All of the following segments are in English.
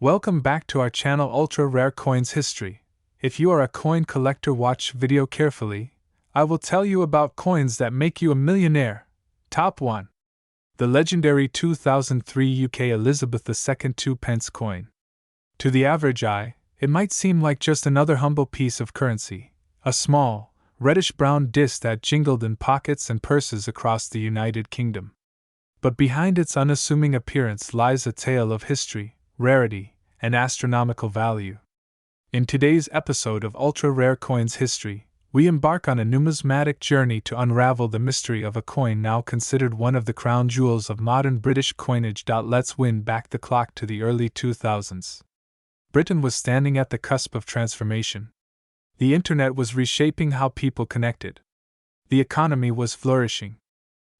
Welcome back to our channel Ultra Rare Coins History. If you are a coin collector, watch video carefully. I will tell you about coins that make you a millionaire. Top 1. The legendary 2003 UK Elizabeth II 2 pence coin. To the average eye, it might seem like just another humble piece of currency, a small, reddish-brown disc that jingled in pockets and purses across the United Kingdom. But behind its unassuming appearance lies a tale of history, rarity, and astronomical value. In today's episode of Ultra Rare Coins History, we embark on a numismatic journey to unravel the mystery of a coin now considered one of the crown jewels of modern British coinage. Let's wind back the clock to the early 2000s. Britain was standing at the cusp of transformation. The internet was reshaping how people connected. The economy was flourishing.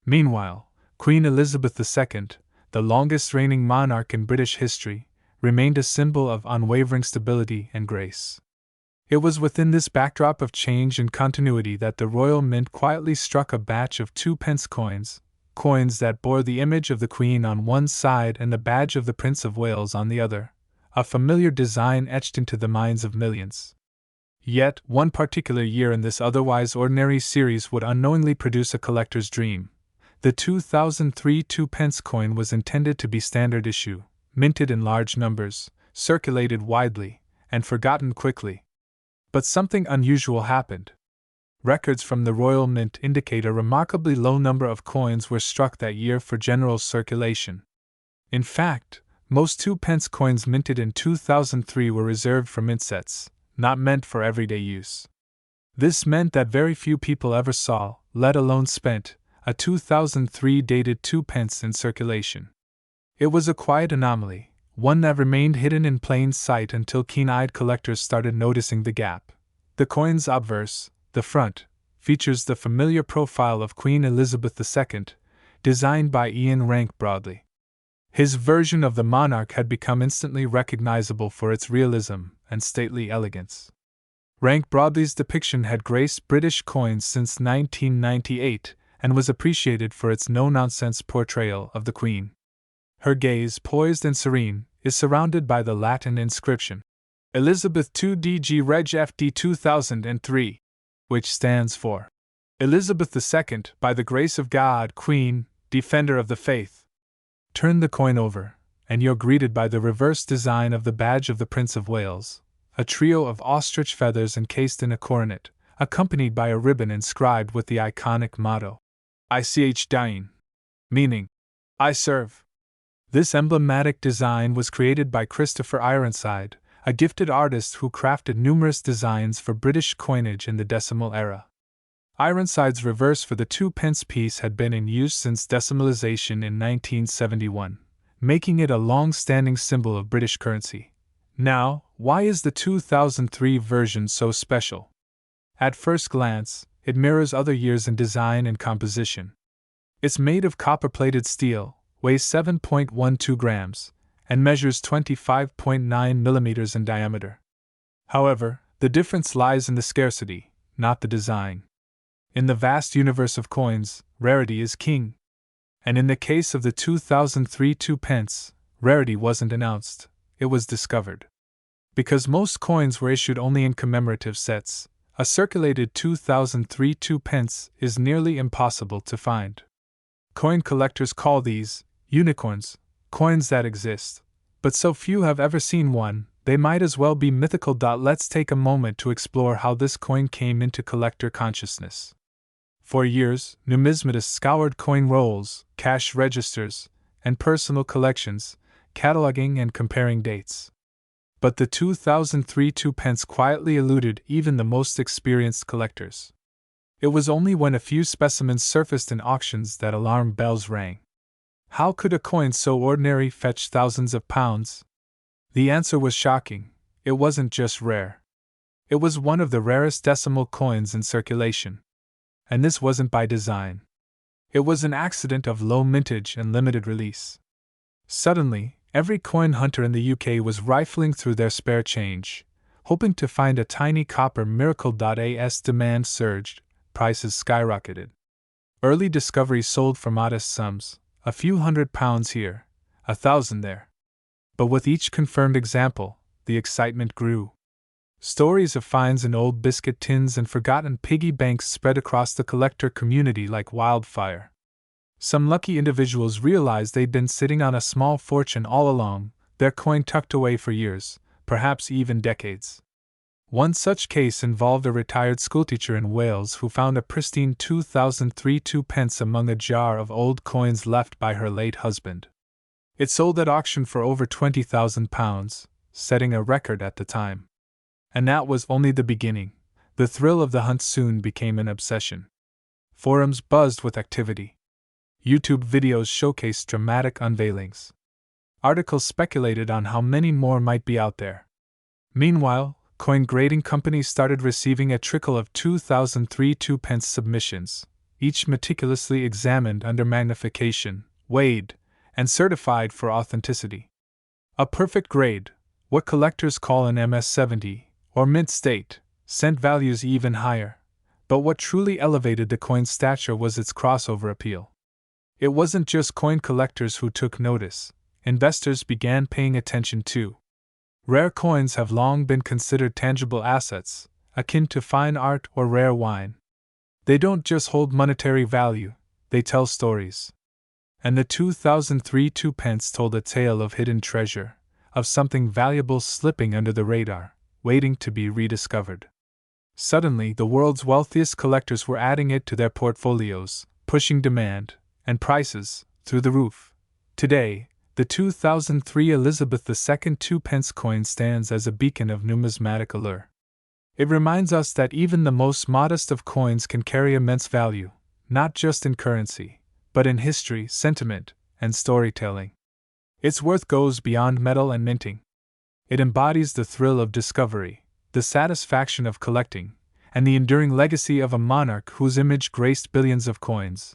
Meanwhile, Queen Elizabeth II, the longest reigning monarch in British history, remained a symbol of unwavering stability and grace. It was within this backdrop of change and continuity that the Royal Mint quietly struck a batch of 2 pence coins, coins that bore the image of the Queen on one side and the badge of the Prince of Wales on the other, a familiar design etched into the minds of millions. Yet, one particular year in this otherwise ordinary series would unknowingly produce a collector's dream. The 2003 2 pence coin was intended to be standard issue, minted in large numbers, circulated widely, and forgotten quickly. But something unusual happened. Records from the Royal Mint indicate a remarkably low number of coins were struck that year for general circulation. In fact, most 2 pence coins minted in 2003 were reserved for mint sets, not meant for everyday use. This meant that very few people ever saw, let alone spent, a 2003 dated 2 pence in circulation. It was a quiet anomaly, one that remained hidden in plain sight until keen-eyed collectors started noticing the gap. The coin's obverse, the front, features the familiar profile of Queen Elizabeth II, designed by Ian Rank Broadley. His version of the monarch had become instantly recognizable for its realism and stately elegance. Rank Broadley's depiction had graced British coins since 1998 and was appreciated for its no-nonsense portrayal of the Queen. Her gaze, poised and serene, is surrounded by the Latin inscription, Elizabeth II DG Reg FD 2003, which stands for Elizabeth II, by the grace of God, Queen, Defender of the Faith. Turn the coin over, and you're greeted by the reverse design of the badge of the Prince of Wales, a trio of ostrich feathers encased in a coronet, accompanied by a ribbon inscribed with the iconic motto, Ich dien, meaning, I serve. This emblematic design was created by Christopher Ironside, a gifted artist who crafted numerous designs for British coinage in the decimal era. Ironside's reverse for the 2 pence piece had been in use since decimalization in 1971, making it a long-standing symbol of British currency. Now, why is the 2003 version so special? At first glance, it mirrors other years in design and composition. It's made of copper-plated steel, weighs 7.12 grams, and measures 25.9 millimeters in diameter. However, the difference lies in the scarcity, not the design. In the vast universe of coins, rarity is king. And in the case of the 2003 2 pence, rarity wasn't announced, it was discovered. Because most coins were issued only in commemorative sets, a circulated 2003 2 pence is nearly impossible to find. Coin collectors call these unicorns, coins that exist, but so few have ever seen one, they might as well be mythical. Let's take a moment to explore how this coin came into collector consciousness. For years, numismatists scoured coin rolls, cash registers, and personal collections, cataloging and comparing dates. But the 2003 2 pence quietly eluded even the most experienced collectors. It was only when a few specimens surfaced in auctions that alarm bells rang. How could a coin so ordinary fetch thousands of pounds? The answer was shocking. It wasn't just rare. It was one of the rarest decimal coins in circulation. And this wasn't by design. It was an accident of low mintage and limited release. Suddenly, every coin hunter in the UK was rifling through their spare change, hoping to find a tiny copper miracle. As demand surged, prices skyrocketed. Early discoveries sold for modest sums, a few £100 here, 1,000 there. But with each confirmed example, the excitement grew. Stories of finds in old biscuit tins and forgotten piggy banks spread across the collector community like wildfire. Some lucky individuals realized they'd been sitting on a small fortune all along, their coin tucked away for years, perhaps even decades. One such case involved a retired schoolteacher in Wales who found a pristine 2003 2p among a jar of old coins left by her late husband. It sold at auction for over £20,000, setting a record at the time. And that was only the beginning. The thrill of the hunt soon became an obsession. Forums buzzed with activity. YouTube videos showcased dramatic unveilings. Articles speculated on how many more might be out there. Meanwhile, coin grading companies started receiving a trickle of 2003 2p submissions, each meticulously examined under magnification, weighed, and certified for authenticity. A perfect grade, what collectors call an MS-70, or mint state, sent values even higher, but what truly elevated the coin's stature was its crossover appeal. It wasn't just coin collectors who took notice, investors began paying attention too. Rare coins have long been considered tangible assets, akin to fine art or rare wine. They don't just hold monetary value, they tell stories. And the 2003 2p told a tale of hidden treasure, of something valuable slipping under the radar, waiting to be rediscovered. Suddenly, the world's wealthiest collectors were adding it to their portfolios, pushing demand and prices through the roof. Today, the 2003 Elizabeth II 2p coin stands as a beacon of numismatic allure. It reminds us that even the most modest of coins can carry immense value, not just in currency, but in history, sentiment, and storytelling. Its worth goes beyond metal and minting. It embodies the thrill of discovery, the satisfaction of collecting, and the enduring legacy of a monarch whose image graced billions of coins.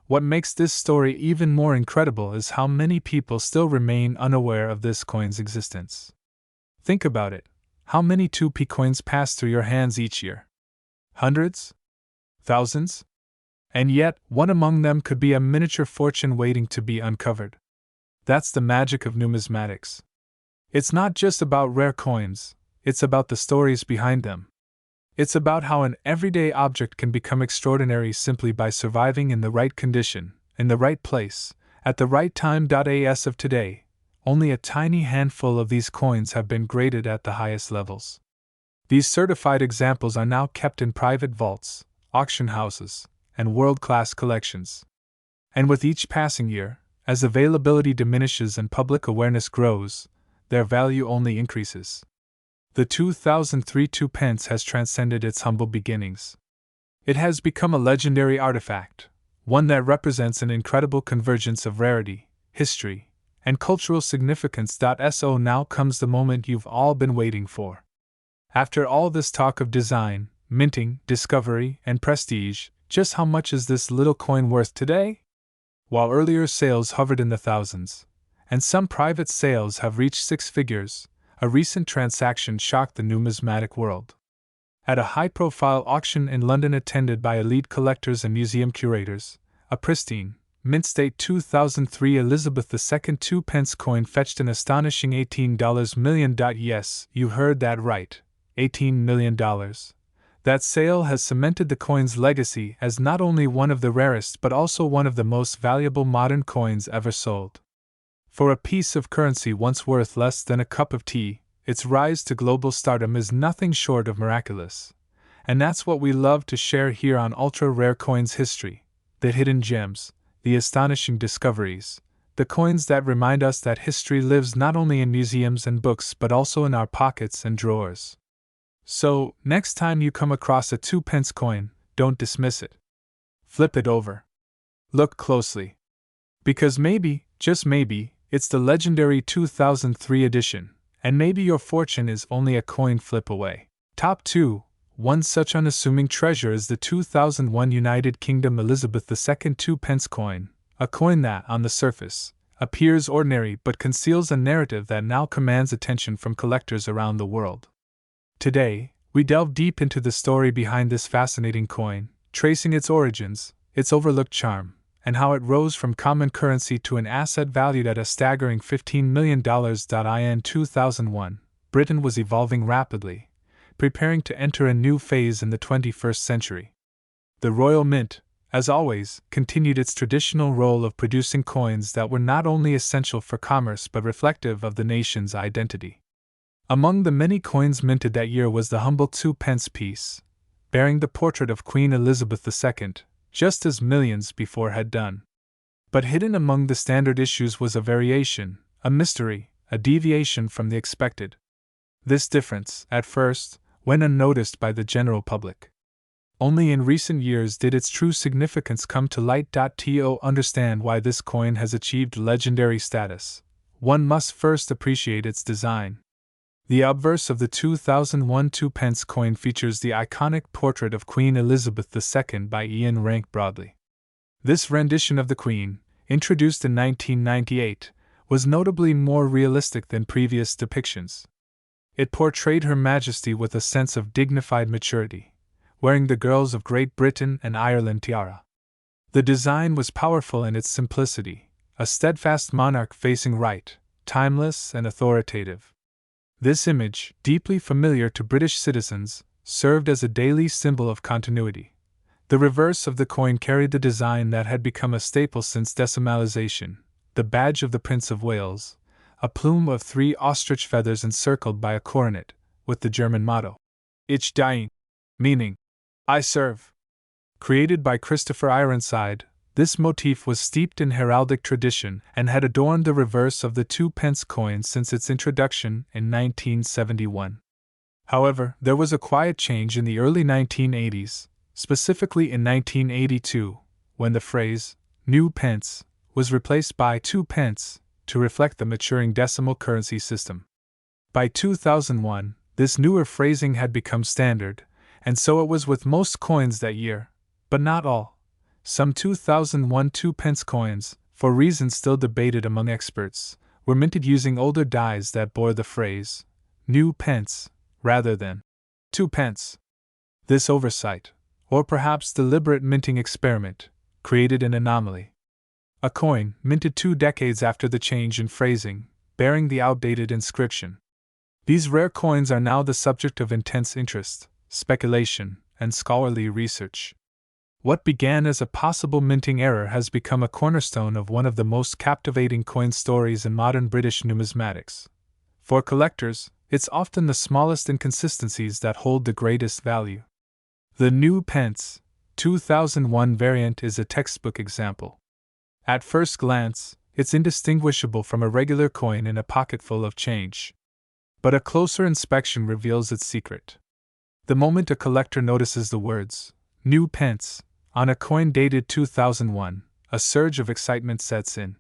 What makes this story even more incredible is how many people still remain unaware of this coin's existence. Think about it. How many 2p coins pass through your hands each year? Hundreds? Thousands? And yet, one among them could be a miniature fortune waiting to be uncovered. That's the magic of numismatics. It's not just about rare coins, it's about the stories behind them. It's about how an everyday object can become extraordinary simply by surviving in the right condition, in the right place, at the right time. As of today, only a tiny handful of these coins have been graded at the highest levels. These certified examples are now kept in private vaults, auction houses, and world-class collections. And with each passing year, as availability diminishes and public awareness grows, their value only increases. The 2003 2p has transcended its humble beginnings. It has become a legendary artifact, one that represents an incredible convergence of rarity, history, and cultural significance. So now comes the moment you've all been waiting for. After all this talk of design, minting, discovery, and prestige, just how much is this little coin worth today? While earlier sales hovered in the thousands, and some private sales have reached six figures, a recent transaction shocked the numismatic world. At a high-profile auction in London attended by elite collectors and museum curators, a pristine, mint-state 2003 Elizabeth II 2p coin fetched an astonishing $18 million. Yes, you heard that right, $18 million. That sale has cemented the coin's legacy as not only one of the rarest but also one of the most valuable modern coins ever sold. For a piece of currency once worth less than a cup of tea, its rise to global stardom is nothing short of miraculous. And that's what we love to share here on Ultra Rare Coins History: the hidden gems, the astonishing discoveries, the coins that remind us that history lives not only in museums and books but also in our pockets and drawers. So, next time you come across a 2p coin, don't dismiss it. Flip it over. Look closely. Because maybe, just maybe, it's the legendary 2003 edition, and maybe your fortune is only a coin flip away. Top 2. One such unassuming treasure is the 2001 United Kingdom Elizabeth II 2p coin, a coin that, on the surface, appears ordinary but conceals a narrative that now commands attention from collectors around the world. Today, we delve deep into the story behind this fascinating coin, tracing its origins, its overlooked charm, and how it rose from common currency to an asset valued at a staggering $15 million. In 2001, Britain was evolving rapidly, preparing to enter a new phase in the 21st century. The Royal Mint, as always, continued its traditional role of producing coins that were not only essential for commerce but reflective of the nation's identity. Among the many coins minted that year was the humble 2-pence piece, bearing the portrait of Queen Elizabeth II, just as millions before had done. But hidden among the standard issues was a variation, a mystery, a deviation from the expected. This difference, at first, went unnoticed by the general public. Only in recent years did its true significance come to light. To understand why this coin has achieved legendary status, one must first appreciate its design. The obverse of the 2001 2-pence coin features the iconic portrait of Queen Elizabeth II by Ian Rank Broadley. This rendition of the Queen, introduced in 1998, was notably more realistic than previous depictions. It portrayed Her Majesty with a sense of dignified maturity, wearing the Girls of Great Britain and Ireland tiara. The design was powerful in its simplicity, a steadfast monarch facing right, timeless and authoritative. This image, deeply familiar to British citizens, served as a daily symbol of continuity. The reverse of the coin carried the design that had become a staple since decimalization, the badge of the Prince of Wales, a plume of 3 ostrich feathers encircled by a coronet, with the German motto, Ich diene, meaning, I serve. Created by Christopher Ironside, this motif was steeped in heraldic tradition and had adorned the reverse of the 2-pence coin since its introduction in 1971. However, there was a quiet change in the early 1980s, specifically in 1982, when the phrase, new pence, was replaced by 2-pence, to reflect the maturing decimal currency system. By 2001, this newer phrasing had become standard, and so it was with most coins that year, but not all. Some 2001 2-pence coins, for reasons still debated among experts, were minted using older dies that bore the phrase, new pence, rather than 2-pence. This oversight, or perhaps deliberate minting experiment, created an anomaly. A coin, minted 2 decades after the change in phrasing, bearing the outdated inscription. These rare coins are now the subject of intense interest, speculation, and scholarly research. What began as a possible minting error has become a cornerstone of one of the most captivating coin stories in modern British numismatics. For collectors, it's often the smallest inconsistencies that hold the greatest value. The new pence, 2001 variant is a textbook example. At first glance, it's indistinguishable from a regular coin in a pocketful of change. But a closer inspection reveals its secret. The moment a collector notices the words, new pence, on a coin dated 2001, a surge of excitement sets in.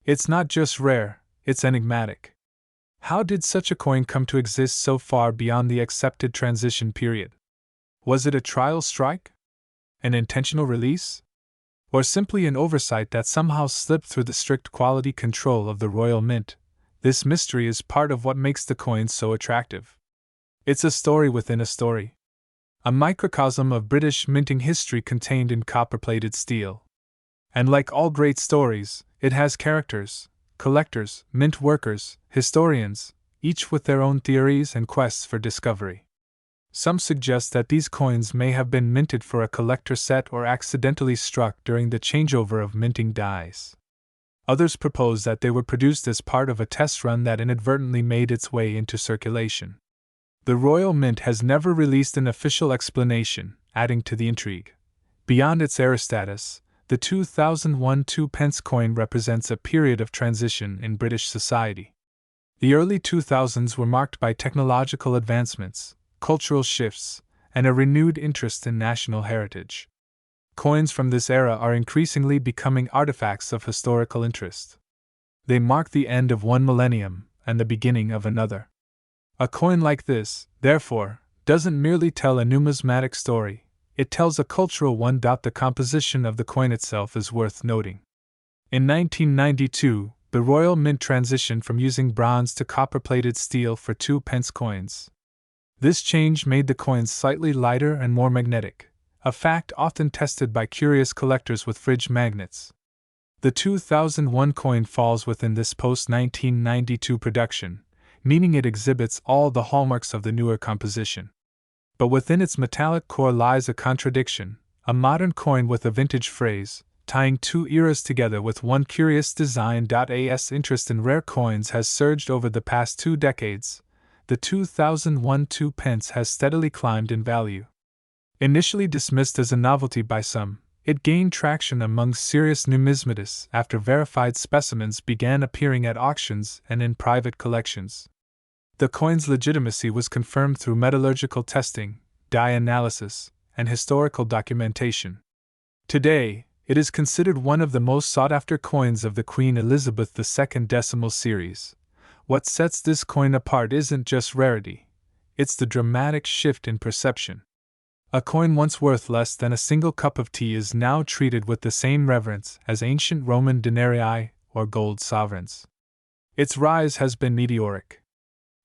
It's not just rare, it's enigmatic. How did such a coin come to exist so far beyond the accepted transition period? Was it a trial strike? An intentional release? Or simply an oversight that somehow slipped through the strict quality control of the Royal Mint? This mystery is part of what makes the coin so attractive. It's a story within a story. A microcosm of British minting history contained in copper-plated steel. And like all great stories, it has characters, collectors, mint workers, historians, each with their own theories and quests for discovery. Some suggest that these coins may have been minted for a collector set or accidentally struck during the changeover of minting dies. Others propose that they were produced as part of a test run that inadvertently made its way into circulation. The Royal Mint has never released an official explanation, adding to the intrigue. Beyond its era status, the 2001 2-pence coin represents a period of transition in British society. The early 2000s were marked by technological advancements, cultural shifts, and a renewed interest in national heritage. Coins from this era are increasingly becoming artifacts of historical interest. They mark the end of one millennium and the beginning of another. A coin like this, therefore, doesn't merely tell a numismatic story, it tells a cultural one. The composition of the coin itself is worth noting. In 1992, the Royal Mint transitioned from using bronze to copper-plated steel for 2-pence coins. This change made the coins slightly lighter and more magnetic, a fact often tested by curious collectors with fridge magnets. The 2001 coin falls within this post-1992 production, meaning it exhibits all the hallmarks of the newer composition. But within its metallic core lies a contradiction, a modern coin with a vintage phrase, tying two eras together with one curious design. As interest in rare coins has surged over the past 2 decades, the 2001 2 pence has steadily climbed in value. Initially dismissed as a novelty by some, it gained traction among serious numismatists after verified specimens began appearing at auctions and in private collections. The coin's legitimacy was confirmed through metallurgical testing, dye analysis, and historical documentation. Today, it is considered one of the most sought-after coins of the Queen Elizabeth II decimal series. What sets this coin apart isn't just rarity, it's the dramatic shift in perception. A coin once worth less than a single cup of tea is now treated with the same reverence as ancient Roman denarii or gold sovereigns. Its rise has been meteoric.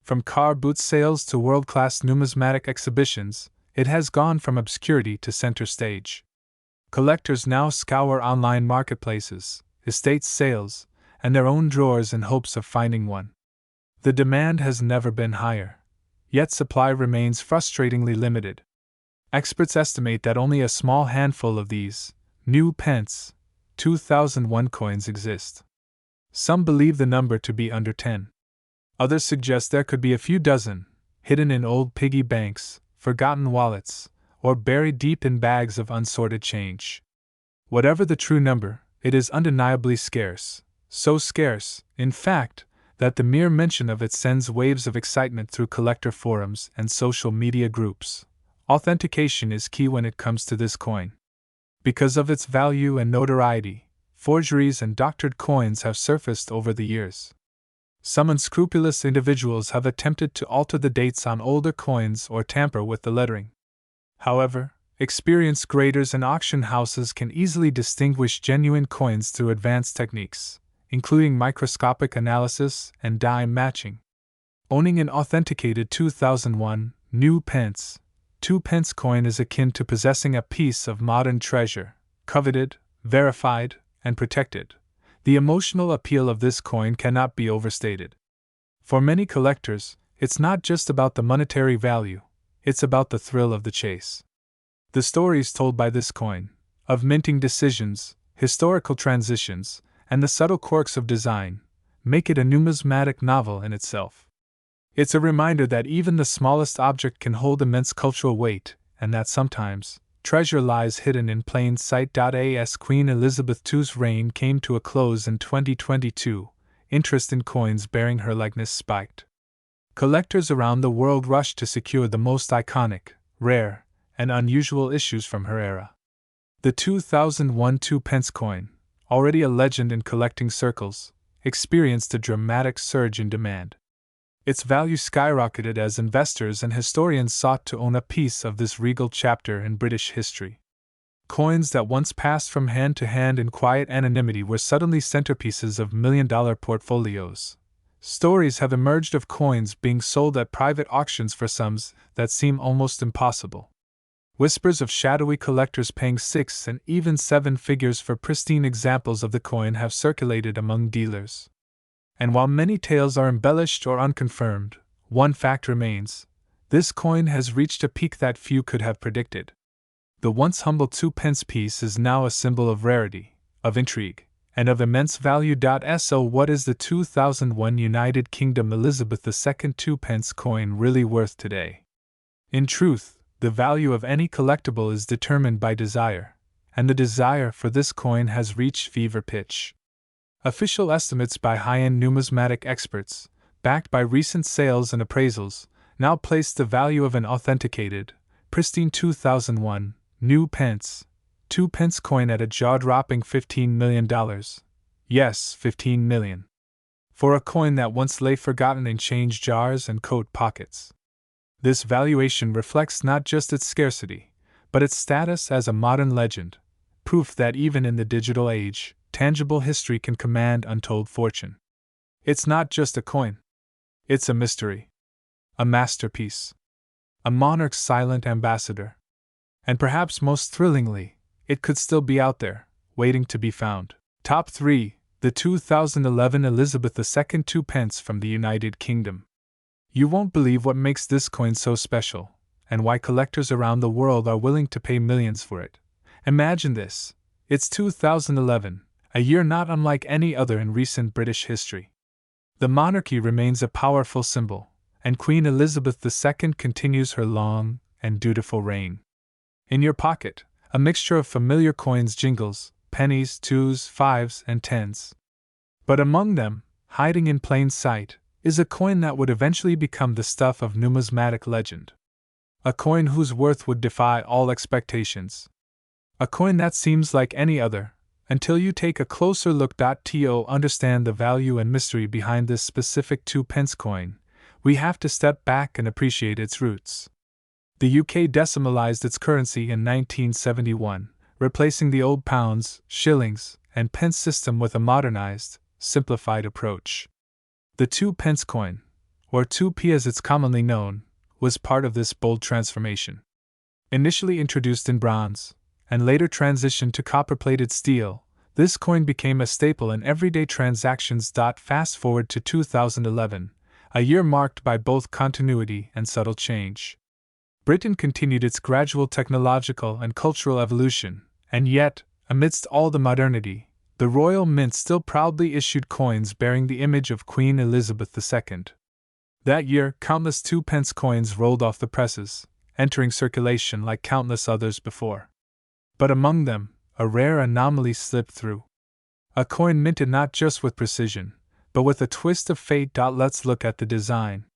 From car boot sales to world-class numismatic exhibitions, it has gone from obscurity to center stage. Collectors now scour online marketplaces, estate sales, and their own drawers in hopes of finding one. The demand has never been higher, yet supply remains frustratingly limited. Experts estimate that only a small handful of these new pence 2001 coins exist. Some believe the number to be under 10. Others suggest there could be a few dozen, hidden in old piggy banks, forgotten wallets, or buried deep in bags of unsorted change. Whatever the true number, it is undeniably scarce, so scarce, in fact, that the mere mention of it sends waves of excitement through collector forums and social media groups. Authentication is key when it comes to this coin. Because of its value and notoriety, forgeries and doctored coins have surfaced over the years. Some unscrupulous individuals have attempted to alter the dates on older coins or tamper with the lettering. However, experienced graders and auction houses can easily distinguish genuine coins through advanced techniques, including microscopic analysis and dye matching. Owning an authenticated 2001 new pence 2 pence coin is akin to possessing a piece of modern treasure, coveted, verified, and protected. The emotional appeal of this coin cannot be overstated. For many collectors, it's not just about the monetary value, it's about the thrill of the chase. The stories told by this coin, of minting decisions, historical transitions, and the subtle quirks of design, make it a numismatic novel in itself. It's a reminder that even the smallest object can hold immense cultural weight, and that sometimes, treasure lies hidden in plain sight. As Queen Elizabeth II's reign came to a close in 2022, interest in coins bearing her likeness spiked. Collectors around the world rushed to secure the most iconic, rare, and unusual issues from her era. The 2001 2 pence coin, already a legend in collecting circles, experienced a dramatic surge in demand. Its value skyrocketed as investors and historians sought to own a piece of this regal chapter in British history. Coins that once passed from hand to hand in quiet anonymity were suddenly centerpieces of million-dollar portfolios. Stories have emerged of coins being sold at private auctions for sums that seem almost impossible. Whispers of shadowy collectors paying 6 and even 7 figures for pristine examples of the coin have circulated among dealers. And while many tales are embellished or unconfirmed, one fact remains: this coin has reached a peak that few could have predicted. The once humble 2 pence piece is now a symbol of rarity, of intrigue, and of immense value. So what is the 2001 United Kingdom Elizabeth II 2 pence coin really worth today? In truth, the value of any collectible is determined by desire, and the desire for this coin has reached fever pitch. Official estimates by high-end numismatic experts, backed by recent sales and appraisals, now place the value of an authenticated, pristine 2001 new pence 2 pence coin at a jaw-dropping $15 million. Yes, $15 million. For a coin that once lay forgotten in change jars and coat pockets. This valuation reflects not just its scarcity, but its status as a modern legend, proof that even in the digital age, tangible history can command untold fortune. It's not just a coin. It's a mystery. A masterpiece. A monarch's silent ambassador. And perhaps most thrillingly, it could still be out there, waiting to be found. Top 3. The 2011 Elizabeth II 2 pence from the United Kingdom. You won't believe what makes this coin so special, and why collectors around the world are willing to pay millions for it. Imagine this. It's 2011, a year not unlike any other in recent British history. The monarchy remains a powerful symbol, and Queen Elizabeth II continues her long and dutiful reign. In your pocket, a mixture of familiar coins jingles, pennies, twos, fives, and tens. But among them, hiding in plain sight, is a coin that would eventually become the stuff of numismatic legend. A coin whose worth would defy all expectations. A coin that seems like any other, until you take a closer look. To understand the value and mystery behind this specific 2 pence coin, we have to step back and appreciate its roots. The UK decimalized its currency in 1971, replacing the old pounds, shillings, and pence system with a modernized, simplified approach. The 2 pence coin, or 2p as it's commonly known, was part of this bold transformation. Initially introduced in bronze, and later transitioned to copper-plated steel, this coin became a staple in everyday transactions. Fast forward to 2011, a year marked by both continuity and subtle change. Britain continued its gradual technological and cultural evolution, and yet, amidst all the modernity, the Royal Mint still proudly issued coins bearing the image of Queen Elizabeth II. That year, countless 2 pence coins rolled off the presses, entering circulation like countless others before. But among them, a rare anomaly slipped through. A coin minted not just with precision, but with a twist of fate. Let's look at the design.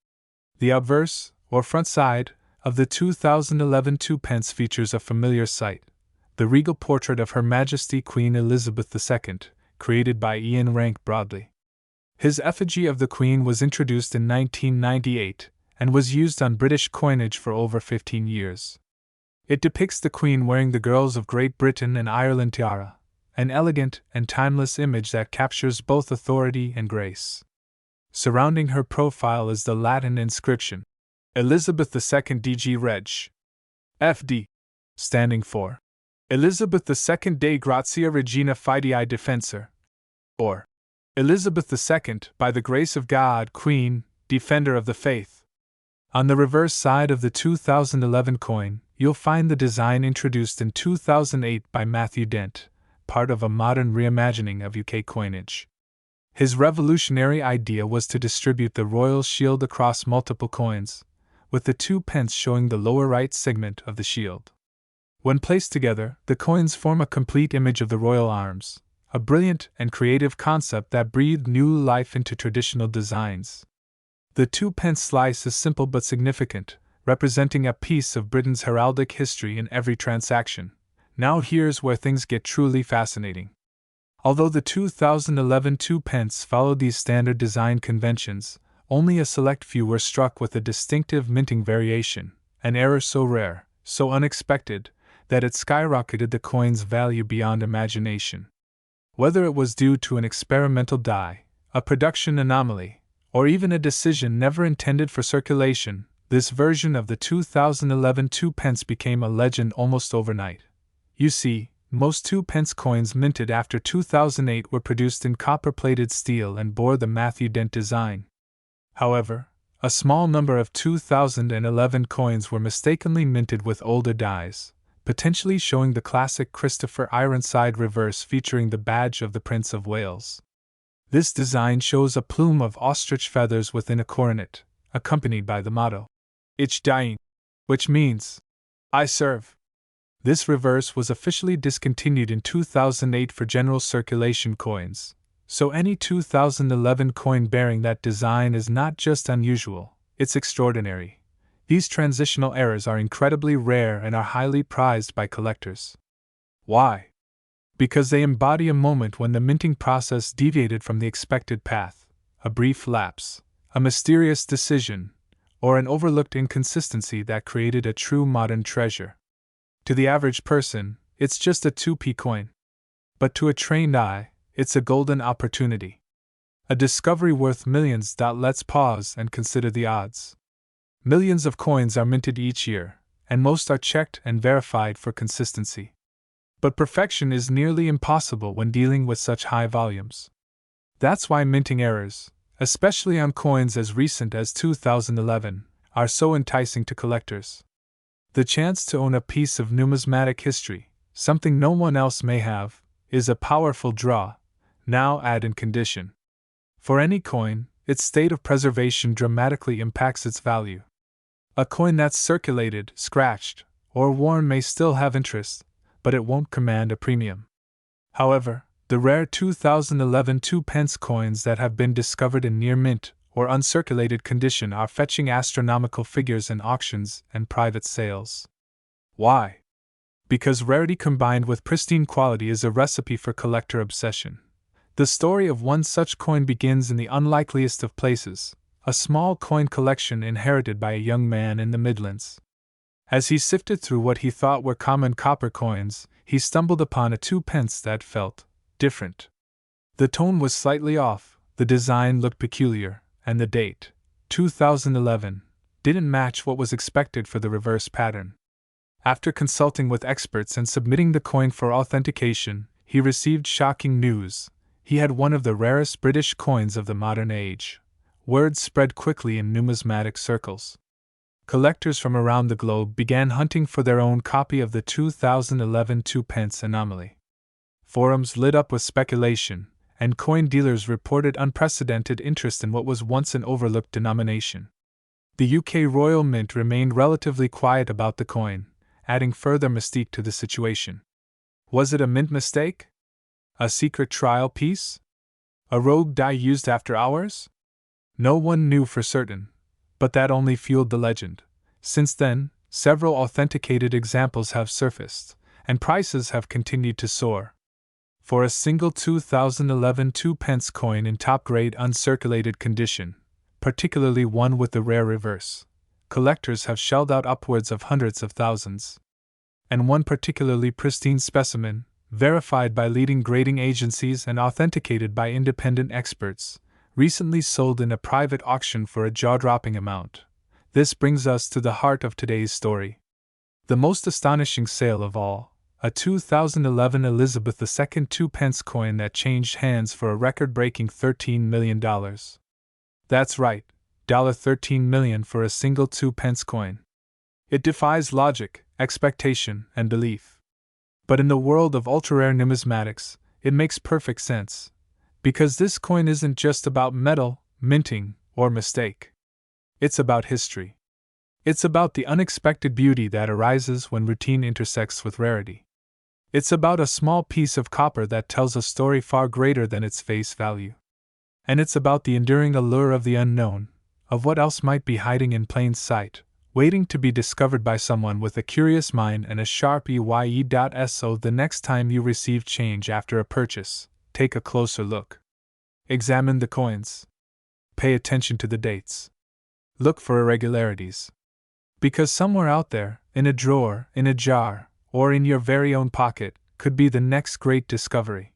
The obverse, or front side, of the 2011 2 pence features a familiar sight: the regal portrait of Her Majesty Queen Elizabeth II, created by Ian Rank Broadley. His effigy of the Queen was introduced in 1998 and was used on British coinage for over 15 years. It depicts the Queen wearing the Girls of Great Britain and Ireland tiara, an elegant and timeless image that captures both authority and grace. Surrounding her profile is the Latin inscription, Elizabeth II DG Reg. FD, standing for Elizabeth II de Grazia Regina Fidei Defensor, or Elizabeth II, by the grace of God, Queen, Defender of the Faith. On the reverse side of the 2011 coin, you'll find the design introduced in 2008 by Matthew Dent, part of a modern reimagining of UK coinage. His revolutionary idea was to distribute the royal shield across multiple coins, with the 2 pence showing the lower right segment of the shield. When placed together, the coins form a complete image of the royal arms, a brilliant and creative concept that breathed new life into traditional designs. The 2 pence slice is simple but significant, representing a piece of Britain's heraldic history in every transaction. Now here's where things get truly fascinating. Although the 2011 2 pence followed these standard design conventions, only a select few were struck with a distinctive minting variation, an error so rare, so unexpected, that it skyrocketed the coin's value beyond imagination. Whether it was due to an experimental die, a production anomaly, or even a decision never intended for circulation, this version of the 2011 2 pence became a legend almost overnight. You see, most 2 pence coins minted after 2008 were produced in copper-plated steel and bore the Matthew Dent design. However, a small number of 2011 coins were mistakenly minted with older dies, potentially showing the classic Christopher Ironside reverse featuring the badge of the Prince of Wales. This design shows a plume of ostrich feathers within a coronet, accompanied by the motto, Ich diene, which means, I serve. This reverse was officially discontinued in 2008 for general circulation coins, so any 2011 coin bearing that design is not just unusual, it's extraordinary. These transitional errors are incredibly rare and are highly prized by collectors. Why? Because they embody a moment when the minting process deviated from the expected path, a brief lapse, a mysterious decision, or an overlooked inconsistency that created a true modern treasure. To the average person, it's just a 2p coin. But to a trained eye, it's a golden opportunity. A discovery worth millions. Let's pause and consider the odds. Millions of coins are minted each year, and most are checked and verified for consistency. But perfection is nearly impossible when dealing with such high volumes. That's why minting errors, especially on coins as recent as 2011, are so enticing to collectors. The chance to own a piece of numismatic history, something no one else may have, is a powerful draw. Now add in condition. For any coin, its state of preservation dramatically impacts its value. A coin that's circulated, scratched, or worn may still have interest, but it won't command a premium. However, the rare 2011 2-pence coins that have been discovered in near mint or uncirculated condition are fetching astronomical figures in auctions and private sales. Why? Because rarity combined with pristine quality is a recipe for collector obsession. The story of one such coin begins in the unlikeliest of places, a small coin collection inherited by a young man in the Midlands. As he sifted through what he thought were common copper coins, he stumbled upon a 2-pence that felt different. The tone was slightly off, the design looked peculiar, and the date, 2011, didn't match what was expected for the reverse pattern. After consulting with experts and submitting the coin for authentication, he received shocking news. He had one of the rarest British coins of the modern age. Word spread quickly in numismatic circles. Collectors from around the globe began hunting for their own copy of the 2011 2-pence anomaly. Forums lit up with speculation, and coin dealers reported unprecedented interest in what was once an overlooked denomination. The UK Royal Mint remained relatively quiet about the coin, adding further mystique to the situation. Was it a mint mistake? A secret trial piece? A rogue die used after hours? No one knew for certain, but that only fueled the legend. Since then, several authenticated examples have surfaced, and prices have continued to soar. For a single 2011 2-pence coin in top-grade uncirculated condition, particularly one with the rare reverse, collectors have shelled out upwards of hundreds of thousands. And one particularly pristine specimen, verified by leading grading agencies and authenticated by independent experts, recently sold in a private auction for a jaw-dropping amount. This brings us to the heart of today's story. The most astonishing sale of all, a 2011 Elizabeth II 2-pence coin that changed hands for a record-breaking $13 million. That's right, $13 million for a single 2-pence coin. It defies logic, expectation, and belief. But in the world of ultra-rare numismatics, it makes perfect sense. Because this coin isn't just about metal, minting, or mistake. It's about history. It's about the unexpected beauty that arises when routine intersects with rarity. It's about a small piece of copper that tells a story far greater than its face value. And it's about the enduring allure of the unknown, of what else might be hiding in plain sight, waiting to be discovered by someone with a curious mind and a sharp EYE.so. The next time you receive change after a purchase, take a closer look. Examine the coins. Pay attention to the dates. Look for irregularities. Because somewhere out there, in a drawer, in a jar, or in your very own pocket, could be the next great discovery.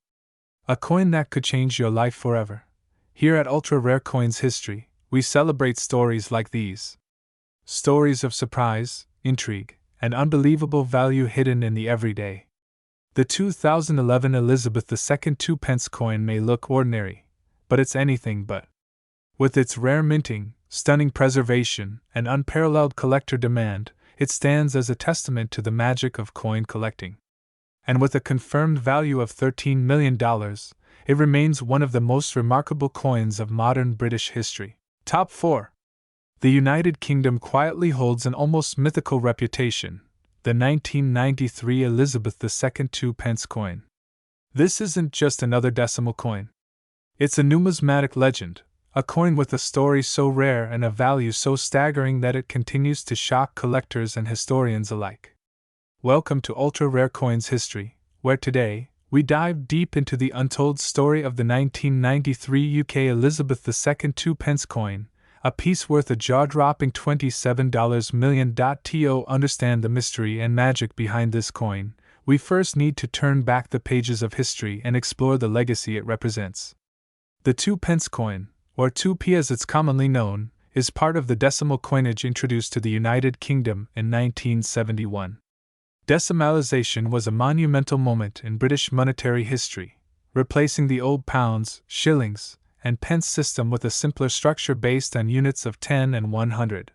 A coin that could change your life forever. Here at Ultra Rare Coins History, we celebrate stories like these. Stories of surprise, intrigue, and unbelievable value hidden in the everyday. The 2011 Elizabeth II 2-pence coin may look ordinary, but it's anything but. With its rare minting, stunning preservation, and unparalleled collector demand, it stands as a testament to the magic of coin collecting. And with a confirmed value of $13 million, it remains one of the most remarkable coins of modern British history. Top 4. The United Kingdom quietly holds an almost mythical reputation, the 1993 Elizabeth II 2-pence coin. This isn't just another decimal coin. It's a numismatic legend, a coin with a story so rare and a value so staggering that it continues to shock collectors and historians alike. Welcome to Ultra Rare Coins History, where today, we dive deep into the untold story of the 1993 UK Elizabeth II 2-pence coin, a piece worth a jaw-dropping $27 million. To understand the mystery and magic behind this coin, we first need to turn back the pages of history and explore the legacy it represents. The 2-pence coin, or 2p as it's commonly known, is part of the decimal coinage introduced to the United Kingdom in 1971. Decimalisation was a monumental moment in British monetary history, replacing the old pounds, shillings, and pence system with a simpler structure based on units of 10 and 100.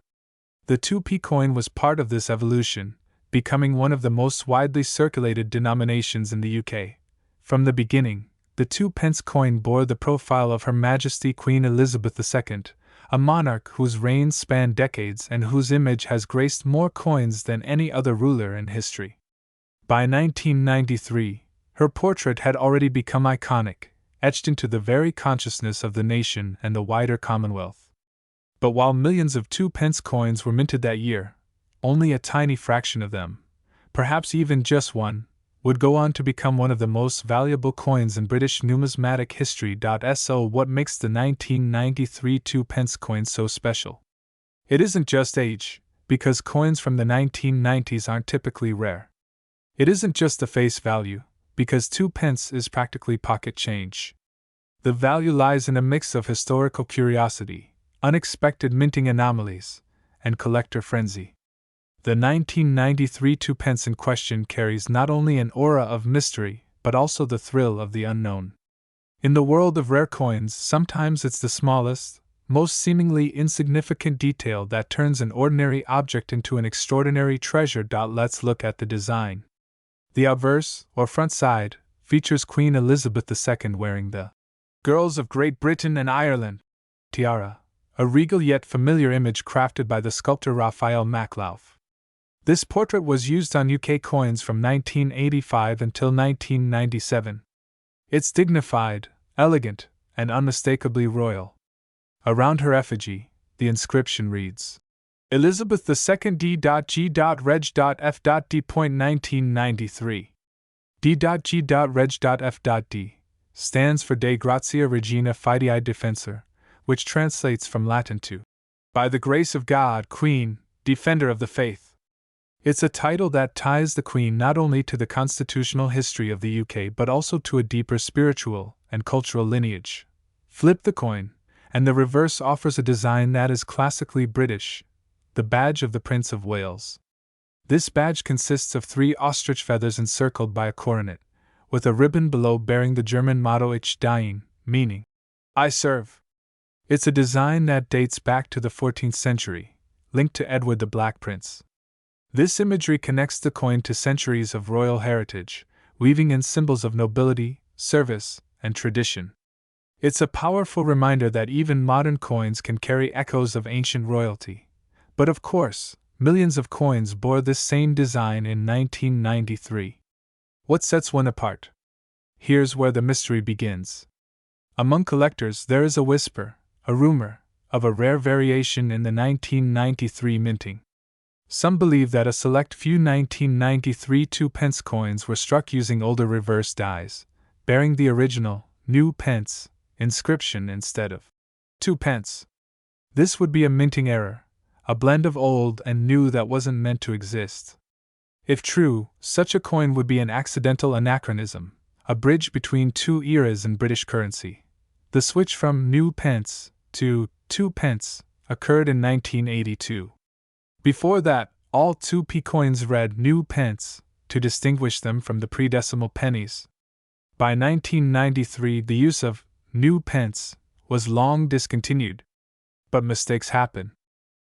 The 2p coin was part of this evolution, becoming one of the most widely circulated denominations in the UK. From the beginning, the 2p coin bore the profile of Her Majesty Queen Elizabeth II, a monarch whose reign spanned decades and whose image has graced more coins than any other ruler in history. By 1993, her portrait had already become iconic, etched into the very consciousness of the nation and the wider Commonwealth. But while millions of 2p coins were minted that year, only a tiny fraction of them, perhaps even just one, would go on to become one of the most valuable coins in British numismatic history. So what makes the 1993 2p coin so special? It isn't just age, because coins from the 1990s aren't typically rare. It isn't just the face value, because 2p is practically pocket change. The value lies in a mix of historical curiosity, unexpected minting anomalies, and collector frenzy. The 1993 2p in question carries not only an aura of mystery, but also the thrill of the unknown. In the world of rare coins, sometimes it's the smallest, most seemingly insignificant detail that turns an ordinary object into an extraordinary treasure. Let's look at the design. The obverse, or front side, features Queen Elizabeth II wearing the Girls of Great Britain and Ireland tiara, a regal yet familiar image crafted by the sculptor Raphael Maclauff. This portrait was used on UK coins from 1985 until 1997. It's dignified, elegant, and unmistakably royal. Around her effigy, the inscription reads, Elizabeth II D.G.Reg.F.D.1993. D.G.Reg.F.D. stands for De Grazia Regina Fidei Defensor, which translates from Latin to, By the Grace of God, Queen, Defender of the Faith. It's a title that ties the Queen not only to the constitutional history of the UK but also to a deeper spiritual and cultural lineage. Flip the coin, and the reverse offers a design that is classically British, the badge of the Prince of Wales. This badge consists of 3 ostrich feathers encircled by a coronet, with a ribbon below bearing the German motto Ich diene, meaning, I serve. It's a design that dates back to the 14th century, linked to Edward the Black Prince. This imagery connects the coin to centuries of royal heritage, weaving in symbols of nobility, service, and tradition. It's a powerful reminder that even modern coins can carry echoes of ancient royalty. But of course, millions of coins bore this same design in 1993. What sets one apart? Here's where the mystery begins. Among collectors, there is a whisper, a rumor, of a rare variation in the 1993 minting. Some believe that a select few 1993 2p coins were struck using older reverse dies, bearing the original, new pence, inscription instead of 2p. This would be a minting error, a blend of old and new that wasn't meant to exist. If true, such a coin would be an accidental anachronism, a bridge between 2 eras in British currency. The switch from new pence to 2p occurred in 1982. Before that, all 2p coins read new pence to distinguish them from the pre-decimal pennies. By 1993, the use of new pence was long discontinued. But mistakes happen.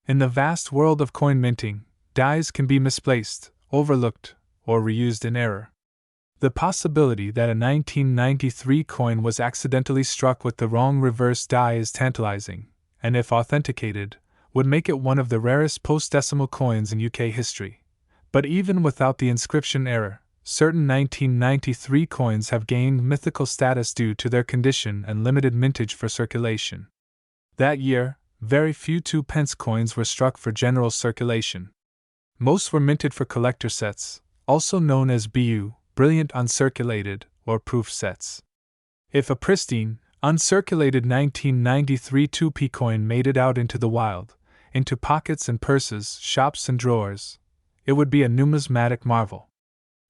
In the vast world of coin minting, dies can be misplaced, overlooked, or reused in error. The possibility that a 1993 coin was accidentally struck with the wrong reverse die is tantalizing, and if authenticated, would make it one of the rarest post-decimal coins in UK history. But even without the inscription error, certain 1993 coins have gained mythical status due to their condition and limited mintage for circulation. That year, very few 2p coins were struck for general circulation. Most were minted for collector sets, also known as BU, brilliant uncirculated, or proof sets. If a pristine, uncirculated 1993 2p coin made it out into the wild, into pockets and purses, shops and drawers, it would be a numismatic marvel.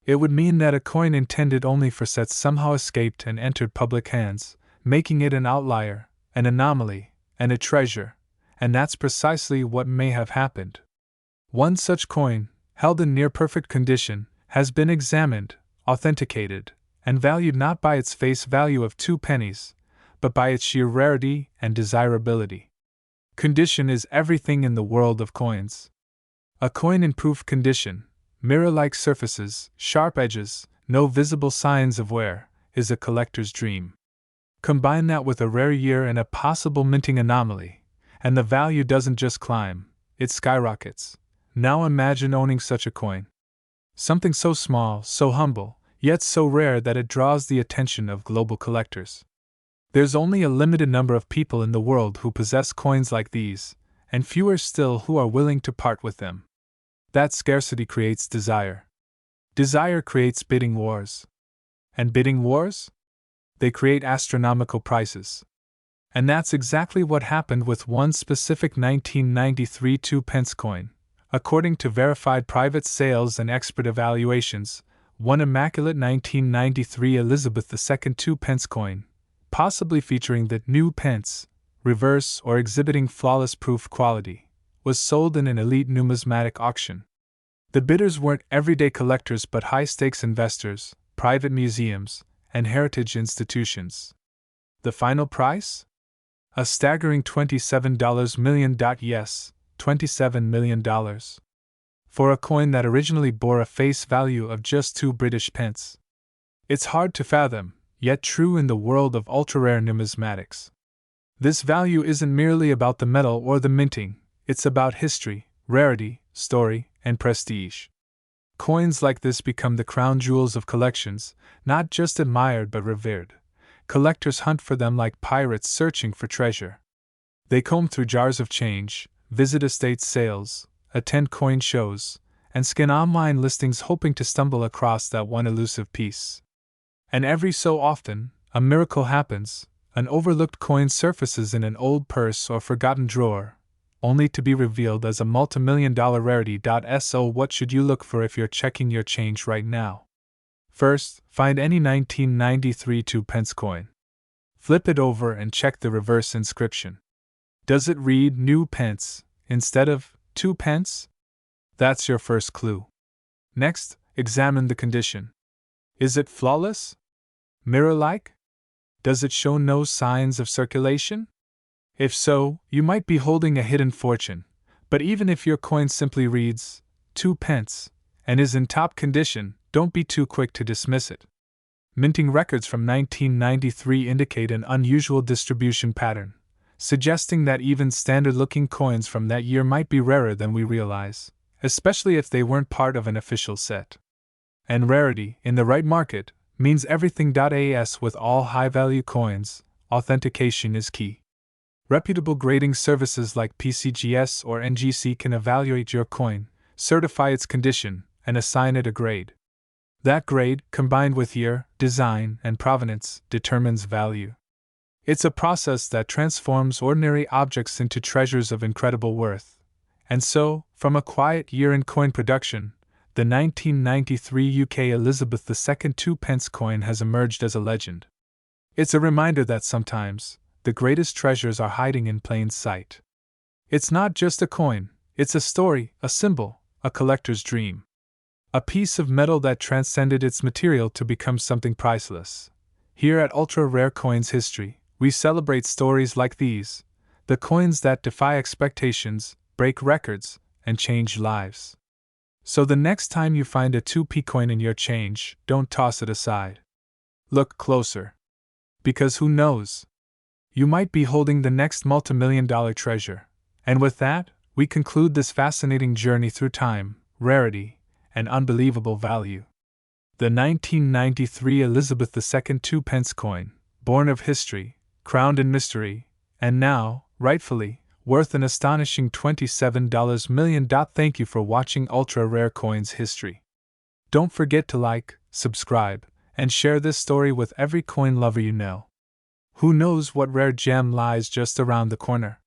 It would mean that a coin intended only for sets somehow escaped and entered public hands, making it an outlier, an anomaly, and a treasure, and that's precisely what may have happened. One such coin, held in near-perfect condition, has been examined, authenticated, and valued not by its face value of 2 pennies, but by its sheer rarity and desirability. Condition is everything in the world of coins. A coin in proof condition, mirror-like surfaces, sharp edges, no visible signs of wear, is a collector's dream. Combine that with a rare year and a possible minting anomaly, and the value doesn't just climb, it skyrockets. Now imagine owning such a coin. Something so small, so humble, yet so rare that it draws the attention of global collectors. There's only a limited number of people in the world who possess coins like these, and fewer still who are willing to part with them. That scarcity creates desire. Desire creates bidding wars. And bidding wars? They create astronomical prices. And that's exactly what happened with one specific 1993 2-pence coin. According to verified private sales and expert evaluations, one immaculate 1993 Elizabeth II 2-pence coin, possibly featuring the new pence, reverse or exhibiting flawless proof quality, was sold in an elite numismatic auction. The bidders weren't everyday collectors but high-stakes investors, private museums, and heritage institutions. The final price? A staggering $27 million. Yes, $27 million. For a coin that originally bore a face value of just 2 British pence. It's hard to fathom, yet true in the world of ultra-rare numismatics. This value isn't merely about the metal or the minting, it's about history, rarity, story, and prestige. Coins like this become the crown jewels of collections, not just admired but revered. Collectors hunt for them like pirates searching for treasure. They comb through jars of change, visit estate sales, attend coin shows, and scan online listings hoping to stumble across that one elusive piece. And every so often, a miracle happens, an overlooked coin surfaces in an old purse or forgotten drawer, only to be revealed as a multimillion-dollar rarity. So what should you look for if you're checking your change right now? First, find any 1993 2-pence coin. Flip it over and check the reverse inscription. Does it read new pence instead of 2 pence? That's your first clue. Next, examine the condition. Is it flawless? Mirror-like? Does it show no signs of circulation? If so, you might be holding a hidden fortune, but even if your coin simply reads 2 pence and is in top condition, don't be too quick to dismiss it. Minting records from 1993 indicate an unusual distribution pattern, suggesting that even standard-looking coins from that year might be rarer than we realize, especially if they weren't part of an official set. And rarity, in the right market, means everything. As with all high-value coins, authentication is key. Reputable grading services like PCGS or NGC can evaluate your coin, certify its condition, and assign it a grade. That grade, combined with year, design, and provenance, determines value. It's a process that transforms ordinary objects into treasures of incredible worth. And so, from a quiet year in coin production, the 1993 UK Elizabeth II 2-pence coin has emerged as a legend. It's a reminder that sometimes, the greatest treasures are hiding in plain sight. It's not just a coin, it's a story, a symbol, a collector's dream. A piece of metal that transcended its material to become something priceless. Here at Ultra Rare Coins History, we celebrate stories like these, the coins that defy expectations, break records, and change lives. So the next time you find a 2p coin in your change, don't toss it aside. Look closer. Because who knows? You might be holding the next multimillion-dollar treasure. And with that, we conclude this fascinating journey through time, rarity, and unbelievable value. The 1993 Elizabeth II 2-pence coin, born of history, crowned in mystery, and now, rightfully, worth an astonishing $27 million. Thank you for watching Ultra Rare Coins History. Don't forget to like, subscribe, and share this story with every coin lover you know. Who knows what rare gem lies just around the corner?